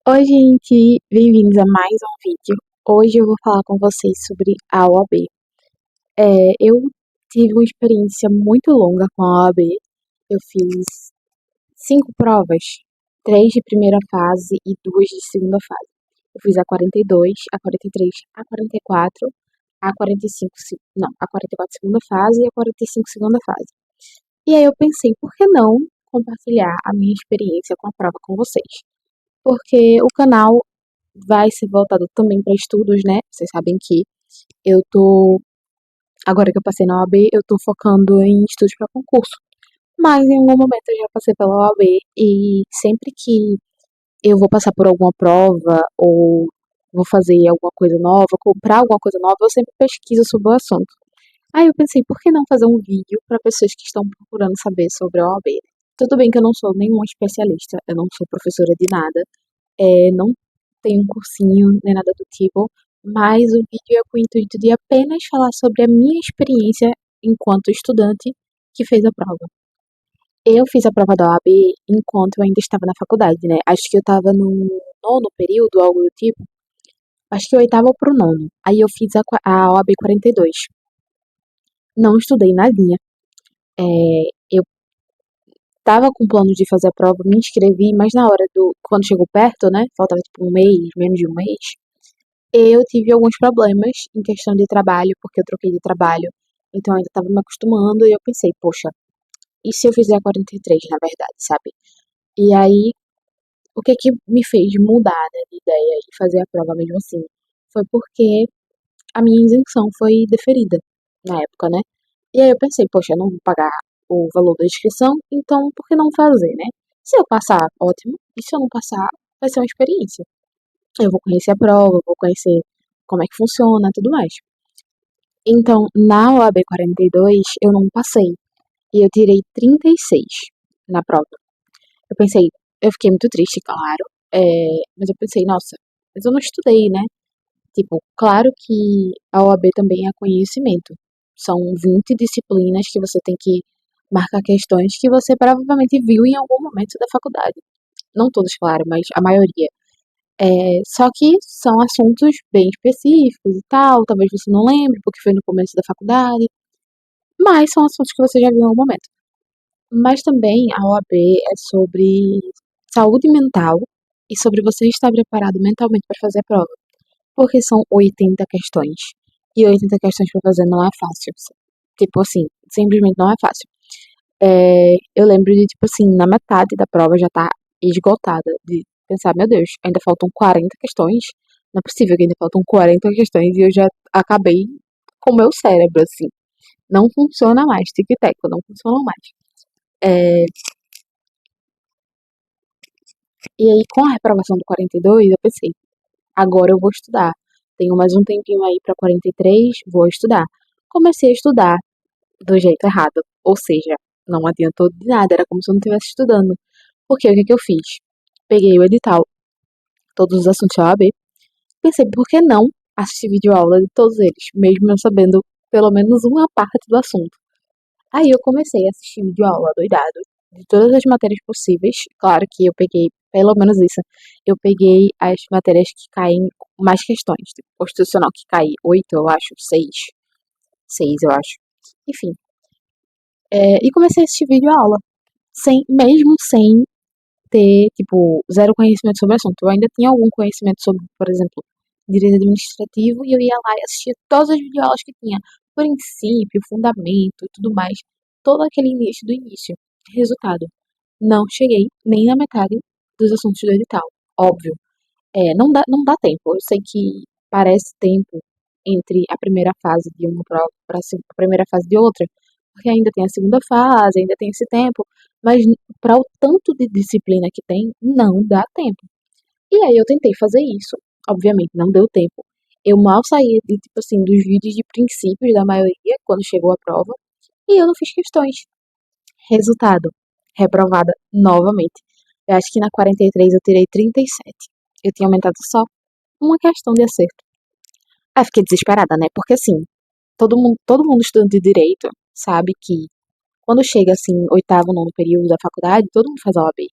Oi, gente, bem-vindos a mais um vídeo. Hoje eu vou falar com vocês sobre a OAB. Eu tive uma experiência muito longa com a OAB. Eu fiz 5 provas, 3 de primeira fase e 2 de segunda fase. Eu fiz a 42, a 43, a 44, a 45, não, a 44 segunda fase e a 45 segunda fase. E aí eu pensei, por que não compartilhar a minha experiência com a prova com vocês? Porque o canal vai ser voltado também para estudos, né? Vocês sabem que eu tô, agora que eu passei na OAB, eu tô focando em estudos para concurso. Mas em algum momento eu já passei pela OAB e sempre que eu vou passar por alguma prova ou vou fazer alguma coisa nova, comprar alguma coisa nova, eu sempre pesquiso sobre o assunto. Aí eu pensei, por que não fazer um vídeo para pessoas que estão procurando saber sobre a OAB? Tudo bem que eu não sou nenhuma especialista, eu não sou professora de nada, não tenho um cursinho nem nada do tipo, mas o vídeo é com o intuito de apenas falar sobre a minha experiência enquanto estudante que fez a prova. Eu fiz a prova da OAB enquanto eu ainda estava na faculdade, né? Acho que eu estava no nono período, algo do tipo. Acho que oitavo pro nono. Aí eu fiz a OAB 42. Não estudei nadinha. É, eu tava com plano de fazer a prova, me inscrevi, mas na hora quando chegou perto, né? Faltava tipo um mês, menos de um mês. Eu tive alguns problemas em questão de trabalho, porque eu troquei de trabalho, então eu ainda estava me acostumando e eu pensei, poxa, e se eu fizer a 43, na verdade, sabe? E aí, o que que me fez mudar, né, de ideia e fazer a prova mesmo assim? Foi porque a minha isenção foi deferida na época, né? E aí eu pensei, poxa, eu não vou pagar o valor da inscrição, então por que não fazer, né? Se eu passar, ótimo, e se eu não passar, vai ser uma experiência. Eu vou conhecer a prova, vou conhecer como é que funciona, tudo mais. Então, na OAB 42, eu não passei. E eu tirei 36 na prova. Eu pensei, eu fiquei muito triste, claro. Mas eu pensei, nossa, mas eu não estudei, né? Tipo, claro que a OAB também é conhecimento. São 20 disciplinas que você tem que marcar questões que você provavelmente viu em algum momento da faculdade. Não todas, claro, mas a maioria. Só que são assuntos bem específicos e tal. Talvez você não lembre, porque foi no começo da faculdade. Mas são assuntos que você já viu em algum momento. Mas também a OAB é sobre saúde mental e sobre você estar preparado mentalmente para fazer a prova. Porque são 80 questões. E 80 questões para fazer não é fácil. Tipo assim, simplesmente não é fácil. Eu lembro de, tipo assim, na metade da prova já tá esgotada. De pensar, meu Deus, ainda faltam 40 questões. Não é possível que ainda faltam 40 questões e eu já acabei com o meu cérebro, assim. Não funciona mais, tic-teco, não funciona mais. É, e aí, com a reprovação do 42, eu pensei, agora eu vou estudar. Tenho mais um tempinho aí pra 43, vou estudar. Comecei a estudar do jeito errado. Ou seja, não adiantou de nada, era como se eu não estivesse estudando. Porque o que que eu fiz? Peguei o edital, todos os assuntos da OAB, pensei, por que não assistir videoaula de todos eles, mesmo eu sabendo pelo menos uma parte do assunto. Aí eu comecei a assistir videoaula doidado, de todas as matérias possíveis. Claro que eu peguei, pelo menos isso, eu peguei as matérias que caem mais questões, tipo, constitucional que cai 8, eu acho, 6 eu acho. Enfim, e comecei a assistir videoaula, mesmo sem ter, tipo, zero conhecimento sobre o assunto. Eu ainda tinha algum conhecimento sobre, por exemplo, direito administrativo e eu ia lá e assistia todas as videoaulas que tinha. Princípio, fundamento e tudo mais. Todo aquele início do início. Resultado. Não cheguei nem na metade dos assuntos do edital. Óbvio. Não dá tempo. Eu sei que parece tempo entre a primeira fase de uma prova para a primeira fase de outra, porque ainda tem a segunda fase, ainda tem esse tempo, mas para o tanto de disciplina que tem, não dá tempo. E aí eu tentei fazer isso, obviamente não deu tempo. Eu mal saí de, tipo assim, dos vídeos de princípios da maioria quando chegou a prova, e eu não fiz questões. Resultado, reprovada novamente. Eu acho que na 43 eu tirei 37. Eu tinha aumentado só uma questão de acerto. Aí fiquei desesperada, né? Porque assim, todo mundo estudante de direito sabe que quando chega assim, oitavo, nono período da faculdade, todo mundo faz a OAB.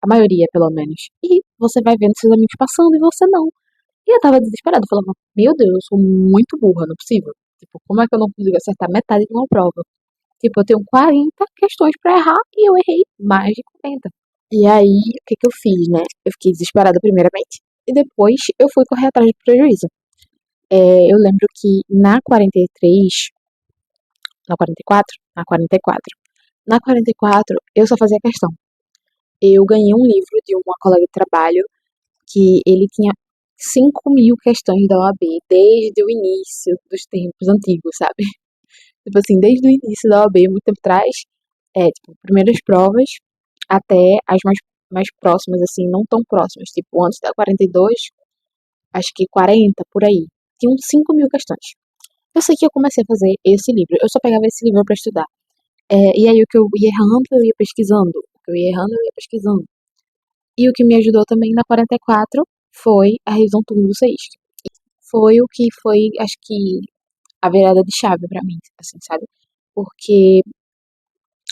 A maioria, pelo menos. E você vai vendo seus amigos passando e você não. E eu tava desesperada, eu falava, meu Deus, eu sou muito burra, não é possível. Tipo, como é que eu não consigo acertar metade de uma prova? Tipo, eu tenho 40 questões pra errar e eu errei mais de 40. E aí, o que que eu fiz, né? Eu fiquei desesperada primeiramente. E depois eu fui correr atrás do prejuízo. Eu lembro que na 43, na 44, na 44, na 44 eu só fazia questão. Eu ganhei um livro de uma colega de trabalho que ele tinha 5.000 questões da OAB desde o início dos tempos antigos, sabe? Tipo assim, desde o início da OAB, muito tempo atrás, tipo, primeiras provas até as mais próximas, assim, não tão próximas, tipo, antes da 42, acho que 40, por aí. Tinham 5.000 questões. Eu sei que eu comecei a fazer esse livro, eu só pegava esse livro pra estudar. E aí o que eu ia errando, eu ia pesquisando. O que eu ia errando, eu ia pesquisando. E o que me ajudou também na 44 foi a revisão turbo 6. Foi o que foi, acho que, a virada de chave pra mim, assim, sabe? Porque,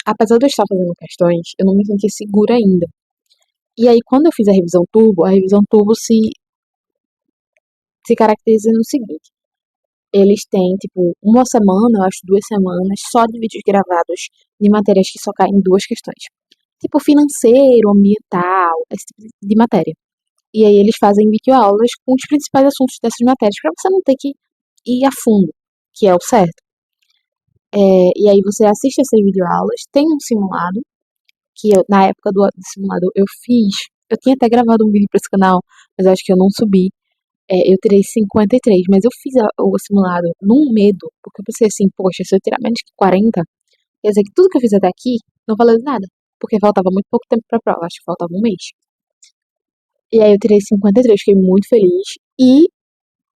apesar de eu estar fazendo questões, eu não me senti segura ainda. E aí, quando eu fiz a revisão turbo se caracteriza no seguinte: eles têm, tipo, uma semana, eu acho 2 semanas, só de vídeos gravados de matérias que só caem em duas questões. Tipo, financeiro, ambiental, esse tipo de matéria. E aí eles fazem videoaulas com os principais assuntos dessas matérias, para você não ter que ir a fundo, que é o certo. E aí você assiste essas videoaulas, tem um simulado, que eu, na época do simulado eu fiz, eu tinha até gravado um vídeo para esse canal, mas eu acho que eu não subi. Eu tirei 53, mas eu fiz o simulado num medo, porque eu pensei assim, poxa, se eu tirar menos que 40, quer dizer que tudo que eu fiz até aqui não valeu de nada, porque faltava muito pouco tempo pra prova, acho que faltava um mês. E aí eu tirei 53, fiquei muito feliz. E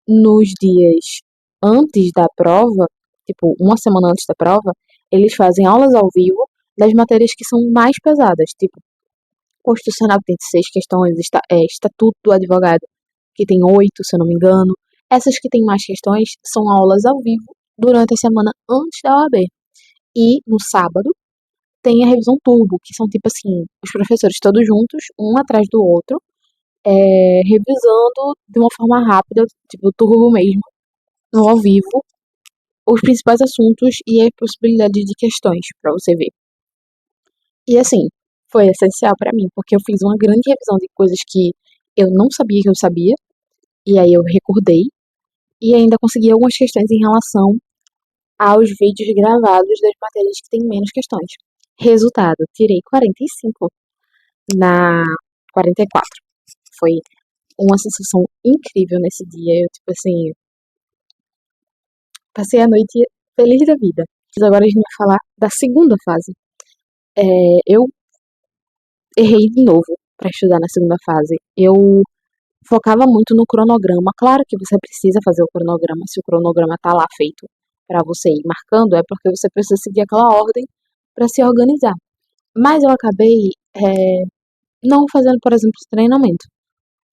nos dias antes da prova, tipo, uma semana antes da prova, eles fazem aulas ao vivo das matérias que são mais pesadas, tipo, Constitucional que tem 6 questões, Estatuto do Advogado que tem 8, se eu não me engano. Essas que têm mais questões são aulas ao vivo durante a semana antes da OAB. E no sábado tem a revisão turbo, que são tipo assim, os professores todos juntos, um atrás do outro, revisando de uma forma rápida, tipo turbo mesmo, no ao vivo, os principais assuntos e a possibilidade de questões para você ver. E assim, foi essencial para mim, porque eu fiz uma grande revisão de coisas que eu não sabia que eu sabia, e aí eu recordei, e ainda consegui algumas questões em relação aos vídeos gravados das matérias que têm menos questões. Resultado, tirei 45 na 44. Foi uma sensação incrível nesse dia. Eu, tipo assim, passei a noite feliz da vida. Mas agora a gente vai falar da segunda fase. Eu errei de novo para estudar na segunda fase. Eu focava muito no cronograma. Claro que você precisa fazer o cronograma. Se o cronograma tá lá feito para você ir marcando, é porque você precisa seguir aquela ordem para se organizar. Mas eu acabei não fazendo, por exemplo, treinamento.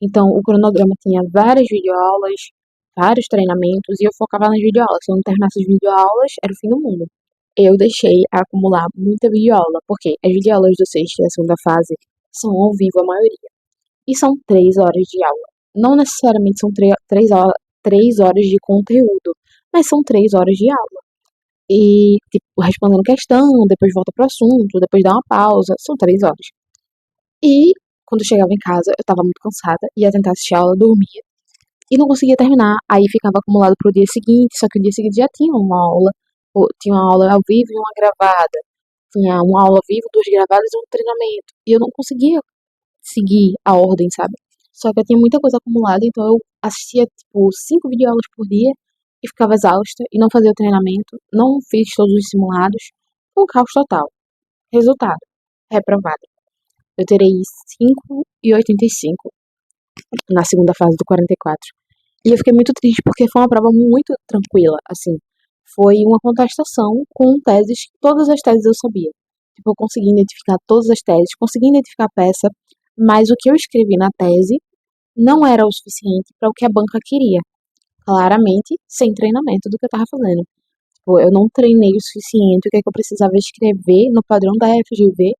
Então, o cronograma tinha várias videoaulas, vários treinamentos, e eu focava nas videoaulas. Se eu não terminasse as videoaulas, era o fim do mundo. Eu deixei acumular muita videoaula, porque as videoaulas do sexto e da segunda fase são ao vivo a maioria. E são 3 horas de aula. Não necessariamente são 3 horas de conteúdo, mas são 3 horas de aula. E, tipo, respondendo questão, depois volta pro assunto, depois dá uma pausa, são 3 horas. E, quando eu chegava em casa, eu tava muito cansada, ia tentar assistir a aula, dormia, e não conseguia terminar, aí ficava acumulado pro dia seguinte, só que o dia seguinte já tinha uma aula, tinha uma aula ao vivo e uma gravada, tinha uma aula ao vivo, duas gravadas e um treinamento, e eu não conseguia seguir a ordem, sabe? Só que eu tinha muita coisa acumulada, então eu assistia, tipo, 5 videoaulas por dia, e ficava exausta, e não fazia o treinamento, não fiz todos os simulados, foi um caos total. Resultado, reprovada. Eu terei 5,85 na segunda fase do 44. E eu fiquei muito triste porque foi uma prova muito tranquila, assim. Foi uma contestação com teses, todas as teses eu sabia. Tipo, eu consegui identificar todas as teses, consegui identificar a peça, mas o que eu escrevi na tese não era o suficiente para o que a banca queria. Claramente, sem treinamento do que eu estava fazendo. Tipo, eu não treinei o suficiente o que, é que eu precisava escrever no padrão da FGV,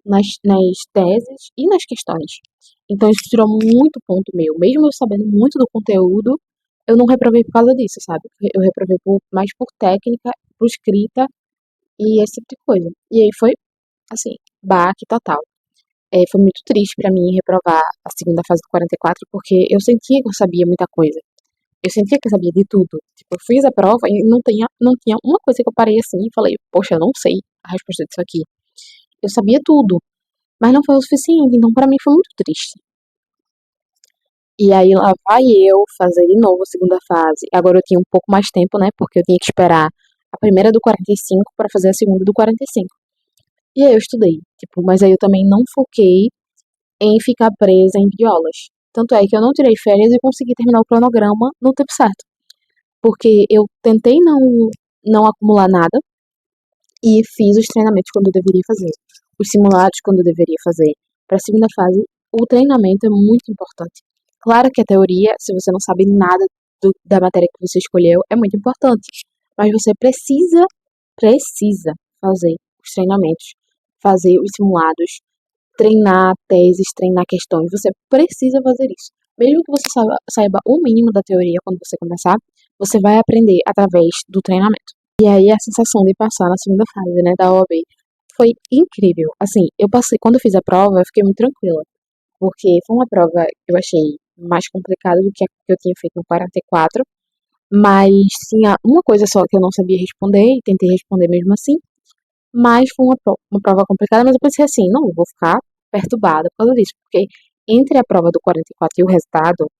nas teses e nas questões. Então isso tirou muito ponto meu. Mesmo eu sabendo muito do conteúdo, eu não reprovei por causa disso, sabe? Eu reprovei mais por técnica, por escrita e esse tipo de coisa. E aí foi, assim, baque total. Foi muito triste pra mim reprovar a segunda fase do 44, porque eu sentia que eu sabia muita coisa. Eu sentia que eu sabia de tudo. Tipo, eu fiz a prova e não tinha uma coisa que eu parei assim e falei, poxa, eu não sei a resposta disso aqui. Eu sabia tudo, mas não foi o suficiente, então pra mim foi muito triste. E aí lá vai eu fazer de novo a segunda fase. Agora eu tinha um pouco mais tempo, né? Porque eu tinha que esperar a primeira do 45 para fazer a segunda do 45. E aí eu estudei, tipo, mas aí eu também não foquei em ficar presa em violas. Tanto é que eu não tirei férias e consegui terminar o cronograma no tempo certo. Porque eu tentei não acumular nada e fiz os treinamentos quando eu deveria fazer. Os simulados quando eu deveria fazer. Para a segunda fase, o treinamento é muito importante. Claro que a teoria, se você não sabe nada da matéria que você escolheu, é muito importante. Mas você precisa fazer os treinamentos, fazer os simulados, treinar teses, treinar questões. Você precisa fazer isso. Mesmo que você saiba o mínimo da teoria quando você começar, você vai aprender através do treinamento. E aí a sensação de passar na segunda fase, né, da OAB foi incrível. Assim, eu passei, quando eu fiz a prova, eu fiquei muito tranquila, porque foi uma prova que eu achei mais complicada do que a que eu tinha feito no 44, mas tinha uma coisa só que eu não sabia responder e tentei responder mesmo assim, mas foi uma prova complicada, mas eu pensei assim, não, eu vou ficar perturbada por causa disso, porque entre a prova do 44 e o resultado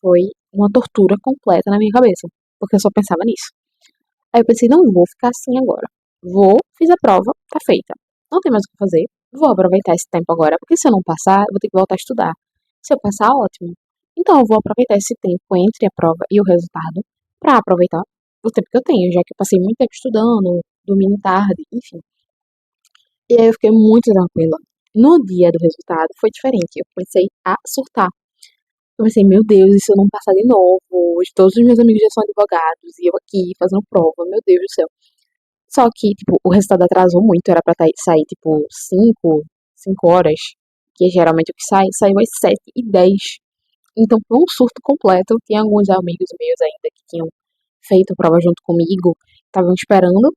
foi uma tortura completa na minha cabeça, porque eu só pensava nisso. Aí eu pensei, não vou ficar assim agora. Fiz a prova, tá feita. Não tem mais o que fazer. Vou aproveitar esse tempo agora, porque se eu não passar, eu vou ter que voltar a estudar. Se eu passar, ótimo. Então eu vou aproveitar esse tempo entre a prova e o resultado pra aproveitar o tempo que eu tenho, já que eu passei muito tempo estudando, dormindo tarde, enfim. E aí eu fiquei muito tranquila. No dia do resultado foi diferente. Eu comecei a surtar. Eu pensei, meu Deus, e se eu não passar de novo? Hoje todos os meus amigos já são advogados e eu aqui fazendo prova, meu Deus do céu. Só que, tipo, o resultado atrasou muito, era pra sair, tipo, 5 horas, que é geralmente o que sai, saiu às 7h10. Então foi um surto completo. Tinha alguns amigos meus ainda que tinham feito a prova junto comigo, estavam esperando,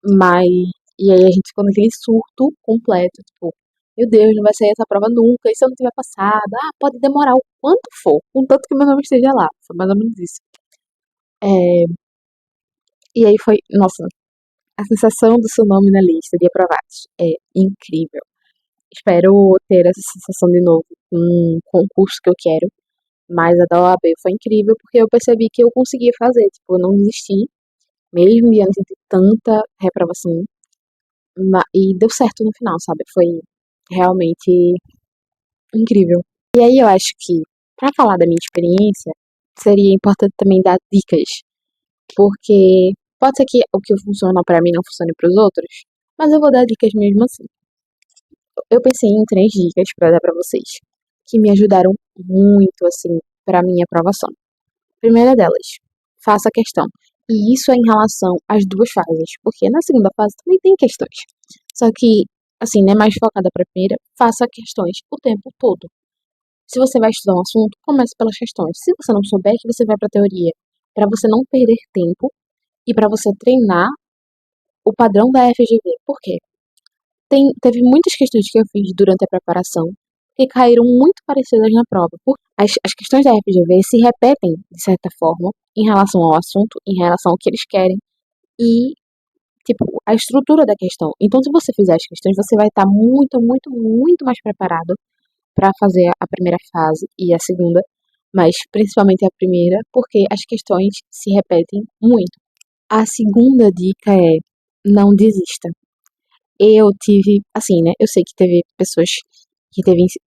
mas. E aí a gente ficou naquele surto completo, tipo, meu Deus, não vai sair essa prova nunca, e se eu não tiver passado? Ah, pode demorar o quanto for, contanto que meu nome esteja lá. Foi mais ou menos isso. É, e aí foi, nossa, a sensação do seu nome na lista de aprovados é incrível. Espero ter essa sensação de novo com um concurso que eu quero, mas a da OAB foi incrível porque eu percebi que eu conseguia fazer, tipo, eu não desisti, mesmo diante de tanta reprovação, e deu certo no final, sabe? Foi realmente incrível. E aí eu acho que, para falar da minha experiência, seria importante também dar dicas, porque pode ser que o que funciona para mim não funcione para os outros, mas eu vou dar dicas mesmo assim. Eu pensei em 3 dicas para dar para vocês, que me ajudaram muito, assim, para minha aprovação. Primeira delas, faça a questão. E isso é em relação às duas fases, porque na segunda fase também tem questões. Só que, assim, né, mais focada para a primeira, faça questões o tempo todo. Se você vai estudar um assunto, comece pelas questões. Se você não souber, que você vai para a teoria, para você não perder tempo e para você treinar o padrão da FGV. Por quê? Teve muitas questões que eu fiz durante a preparação que caíram muito parecidas na prova. As questões da FGV se repetem, de certa forma, em relação ao assunto, em relação ao que eles querem e, tipo, a estrutura da questão. Então, se você fizer as questões, você vai estar muito, muito, muito mais preparado para fazer a primeira fase e a segunda, mas principalmente a primeira, porque as questões se repetem muito. A segunda dica é não desista. Eu tive, assim, né? Eu sei que teve pessoas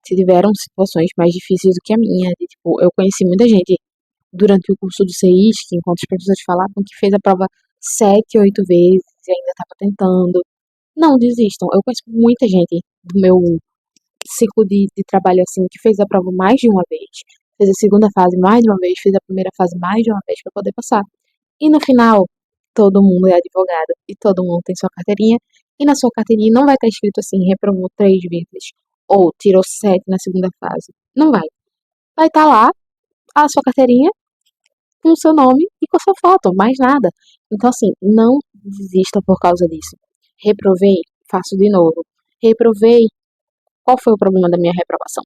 tiveram situações mais difíceis do que a minha. Tipo, eu conheci muita gente durante o curso do CEISC, enquanto os professores falavam que fez a prova 7, 8 vezes e ainda estava tentando. Não desistam. Eu conheço muita gente do meu ciclo de trabalho assim que fez a prova mais de uma vez, fez a segunda fase mais de uma vez, fez a primeira fase mais de uma vez para poder passar. E no final, todo mundo é advogado e todo mundo tem sua carteirinha. E na sua carteirinha não vai estar escrito assim, reprovou 3 vezes ou tirou 7 na segunda fase. Não vai. Vai estar lá a sua carteirinha com o seu nome e com a sua foto, mais nada. Então, assim, não desista por causa disso. Reprovei, faço de novo. Reprovei, qual foi o problema da minha reprovação?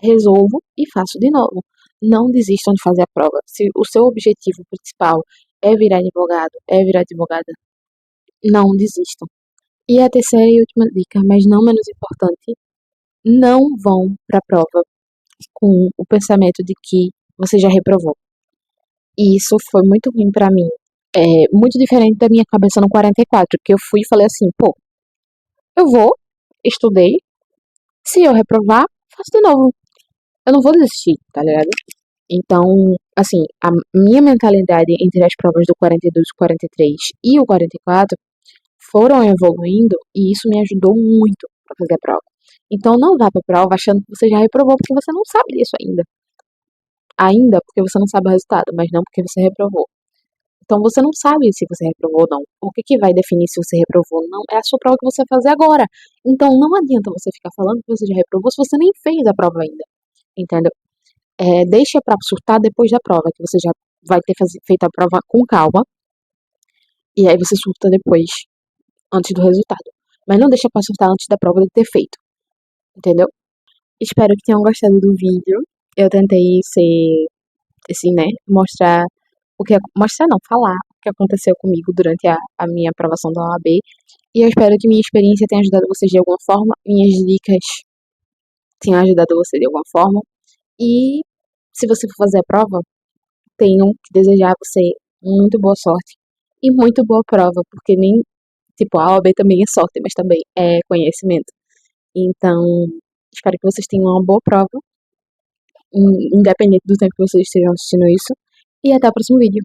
Resolvo e faço de novo. Não desistam de fazer a prova. Se o seu objetivo principal é virar advogado, é virar advogada, não desistam. E a terceira e última dica, mas não menos importante, não vão para a prova com o pensamento de que você já reprovou. E isso foi muito ruim pra mim. É muito diferente da minha cabeça no 44, que eu fui e falei assim, pô, eu vou, estudei, se eu reprovar, faço de novo. Eu não vou desistir, tá ligado? Então, assim, a minha mentalidade entre as provas do 42, 43 e o 44 foram evoluindo e isso me ajudou muito pra fazer a prova. Então, não vá pra prova achando que você já reprovou porque você não sabe disso ainda. Ainda porque você não sabe o resultado, mas não porque você reprovou. Então você não sabe se você reprovou ou não. O que que vai definir se você reprovou ou não é a sua prova que você vai fazer agora. Então não adianta você ficar falando que você já reprovou se você nem fez a prova ainda. Entendeu? Deixa pra surtar depois da prova, que você já vai ter feito a prova com calma. E aí você surta depois, antes do resultado. Mas não deixa pra surtar antes da prova de ter feito. Entendeu? Espero que tenham gostado do vídeo. Eu tentei ser, assim, né? Mostrar não, falar o que aconteceu comigo durante a minha aprovação da OAB. E eu espero que minha experiência tenha ajudado vocês de alguma forma, minhas dicas tenham ajudado você de alguma forma. E se você for fazer a prova, tenho que desejar a você muito boa sorte e muito boa prova, porque nem, tipo, a OAB também é sorte, mas também é conhecimento. Então, espero que vocês tenham uma boa prova, independente do tempo que vocês estejam assistindo isso. E até o próximo vídeo.